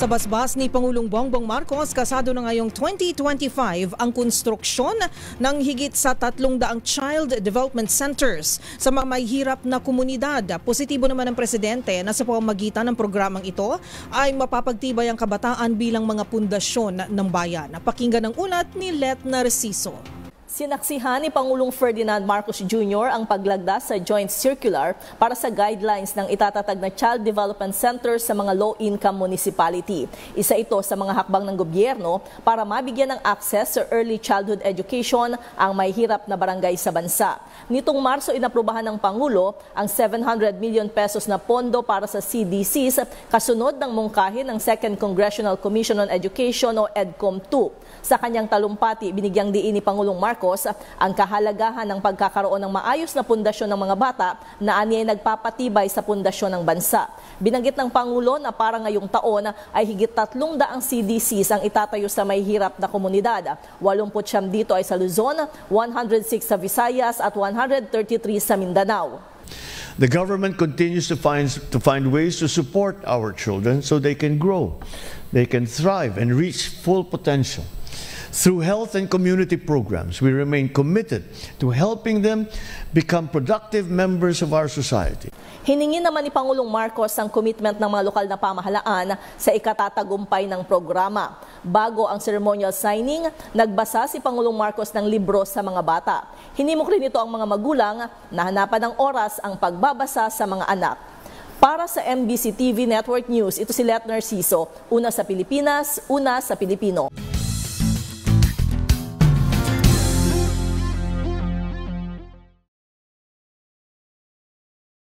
Sa basbas ni Pangulong Bongbong Marcos, kasado na ngayong 2025 ang konstruksyon ng higit sa 300 Child Development Centers sa mga may hirap na komunidad. Positibo naman ang presidente na sa pamamagitan ng programang ito ay mapapagtibay ang kabataan bilang mga pundasyon ng bayan. Pakinggan ang ulat ni Let Narciso. Sinaksihan ni Pangulong Ferdinand Marcos Jr. ang paglagda sa Joint Circular para sa guidelines ng itatatag na Child Development Center sa mga low-income municipality. Isa ito sa mga hakbang ng gobyerno para mabigyan ng access sa early childhood education ang may hirap na barangay sa bansa. Nitong Marso, inaprubahan ng Pangulo ang 700 million pesos na pondo para sa CDCs kasunod ng mungkahi ng Second Congressional Commission on Education o EDCOM-2. Sa kanyang talumpati, binigyang diin ni Pangulong Marcos ang kahalagahan ng pagkakaroon ng maayos na pundasyon ng mga bata na aniya ay nagpapatibay sa pundasyon ng bansa. Binanggit ng Pangulo na para ngayong taon ay higit 300 CDCs ang itatayo sa may hirap na komunidad. 89 dito ay sa Luzon, 106 sa Visayas at 133 sa Mindanao. The government continues to find ways to support our children so they can grow, they can thrive and reach full potential. Through health and community programs, we remain committed to helping them become productive members of our society. Hiningi naman ni Pangulong Marcos ang commitment ng mga lokal na pamahalaan sa ikatatagumpay ng programa. Bago ang ceremonial signing, nagbasa si Pangulong Marcos ng libro sa mga bata. Hinimok rin ito ang mga magulang na hanapan ng oras ang pagbabasa sa mga anak. Para sa MBC TV Network News, ito si Let Narciso, una sa Pilipinas, una sa Pilipino.